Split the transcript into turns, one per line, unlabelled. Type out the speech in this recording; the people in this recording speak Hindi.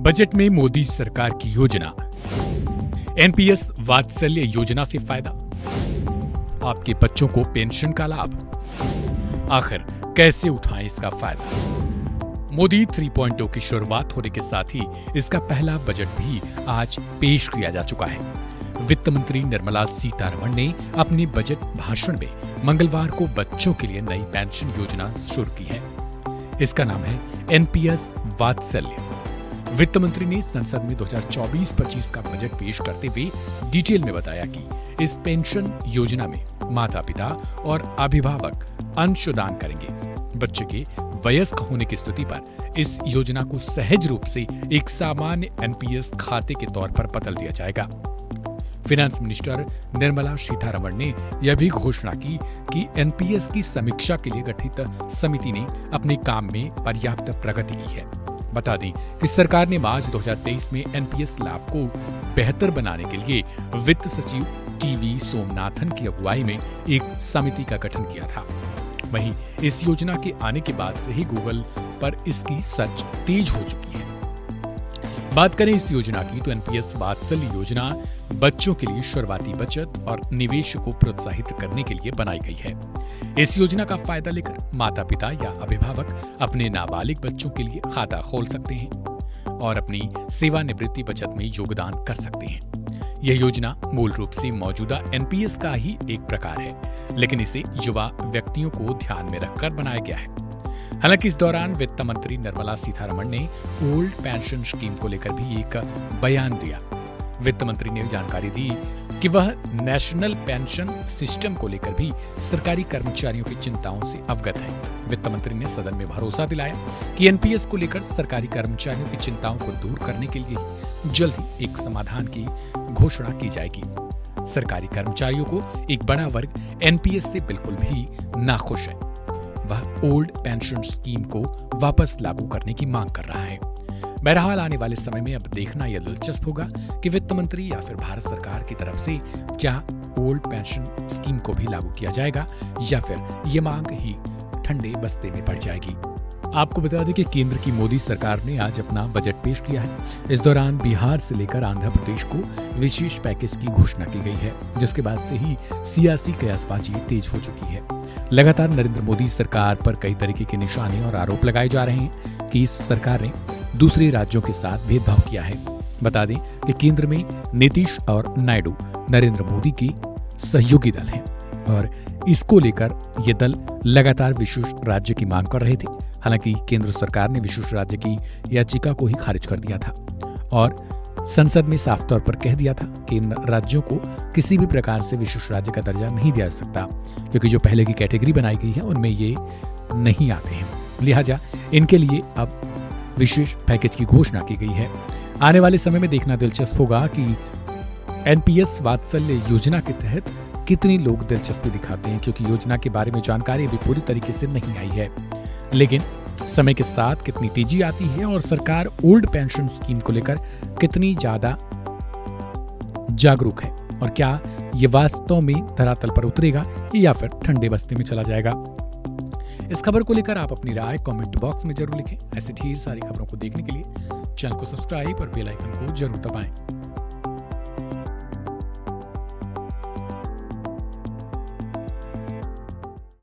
बजट में मोदी सरकार की योजना। एनपीएस वात्सल्य योजना से फायदा, आपके बच्चों को पेंशन का लाभ। आखिर कैसे उठाएं इसका फायदा। मोदी 3.0 की शुरुआत होने के साथ ही इसका पहला बजट भी आज पेश किया जा चुका है। वित्त मंत्री निर्मला सीतारमण ने अपने बजट भाषण में मंगलवार को बच्चों के लिए नई पेंशन योजना शुरू की है। इसका नाम है एनपीएस वात्सल्य। वित्त मंत्री ने संसद में 2024-25 का बजट पेश करते हुए डिटेल में बताया कि इस पेंशन योजना में माता पिता और अभिभावक अंशदान करेंगे। बच्चे के वयस्क होने की स्थिति पर इस योजना को सहज रूप से एक सामान्य एनपीएस खाते के तौर पर बदल दिया जाएगा। फाइनेंस मिनिस्टर निर्मला सीतारमण ने यह भी घोषणा की कि एनपीएस की समीक्षा के लिए गठित समिति ने अपने काम में पर्याप्त प्रगति की है। बता दें कि सरकार ने मार्च 2023 में एनपीएस लाभ को बेहतर बनाने के लिए वित्त सचिव टीवी सोमनाथन की अगुवाई में एक समिति का गठन किया था। वहीं इस योजना के आने के बाद से ही गूगल पर इसकी सर्च तेज हो चुकी है। बात करें इस योजना की तो एनपीएस वात्सल्य योजना बच्चों के लिए शुरुआती बचत और निवेश को प्रोत्साहित करने के लिए बनाई गई है। इस योजना का फायदा लेकर माता पिता या अभिभावक अपने नाबालिग बच्चों के लिए खाता खोल सकते हैं और अपनी सेवानिवृत्ति बचत में योगदान कर सकते हैं। यह योजना मूल रूप से मौजूदा एनपीएस का ही एक प्रकार है, लेकिन इसे युवा व्यक्तियों को ध्यान में रखकर बनाया गया है। हालांकि इस दौरान वित्त मंत्री निर्मला सीतारमण ने ओल्ड पेंशन स्कीम को लेकर भी एक बयान दिया। वित्त मंत्री ने जानकारी दी कि वह नेशनल पेंशन सिस्टम को लेकर भी सरकारी कर्मचारियों की चिंताओं से अवगत है। वित्त मंत्री ने सदन में भरोसा दिलाया कि एनपीएस को लेकर सरकारी कर्मचारियों की चिंताओं को दूर करने के लिए जल्द ही एक समाधान की घोषणा की जाएगी। सरकारी कर्मचारियों को एक बड़ा वर्ग एनपीएस से बिल्कुल भी नाखुश है। वह ओल्ड पेंशन स्कीम को वापस लागू करने की मांग कर रहा है। बहरहाल आने वाले समय में अब देखना यह दिलचस्प होगा कि वित्त मंत्री या फिर भारत सरकार की तरफ से क्या ओल्ड पेंशन स्कीम को भी लागू किया जाएगा या फिर ये मांग ही ठंडे बस्ते में पड़ जाएगी। आपको बता दें कि केंद्र की मोदी सरकार ने आज अपना बजट पेश किया है। इस दौरान बिहार से लेकर आंध्र प्रदेश को विशेष पैकेज की घोषणा की गई है, जिसके बाद से ही सियासी कयासबाजी तेज हो चुकी है। लगातार नरेंद्र मोदी सरकार पर कई तरीके के निशाने और आरोप लगाए जा रहे हैं कि इस सरकार ने दूसरे राज्यों के साथ भेदभाव किया है। बता दें कि केंद्र में नीतीश और नायडू नरेंद्र मोदी की सहयोगी दल हैं और इसको लेकर ये दल लगातार विशेष राज्य की मांग कर रहे थे। हालांकि केंद्र सरकार ने विशेष राज्य की याचिका को ही खारिज कर दिया था और संसद में साफ तौर पर कह दिया था कि इन राज्यों को किसी भी प्रकार से विशेष राज्य का दर्जा नहीं दिया जा सकता, क्योंकि जो पहले की कैटेगरी बनाई गई है उनमें ये नहीं आते हैं। लिहाजा इनके लिए अब विशेष पैकेज की घोषणा की गई है। आने वाले समय में देखना दिलचस्प होगा कि एनपीएस वात्सल्य योजना के तहत कितने लोग दिलचस्पी दिखाते हैं, क्योंकि योजना के बारे में जानकारी अभी पूरी तरीके से नहीं आई है। लेकिन समय के साथ कितनी तेजी आती है और सरकार ओल्ड पेंशन स्कीम को लेकर कितनी ज्यादा जागरूक है और क्या ये वास्तव में धरातल पर उतरेगा या फिर ठंडे बस्ते में चला जाएगा। इस खबर को लेकर आप अपनी राय कमेंट बॉक्स में जरूर लिखें। ऐसे ढेर सारी खबरों को देखने के लिए चैनल को सब्सक्राइब और बेल आइकन को जरूर दबाएं।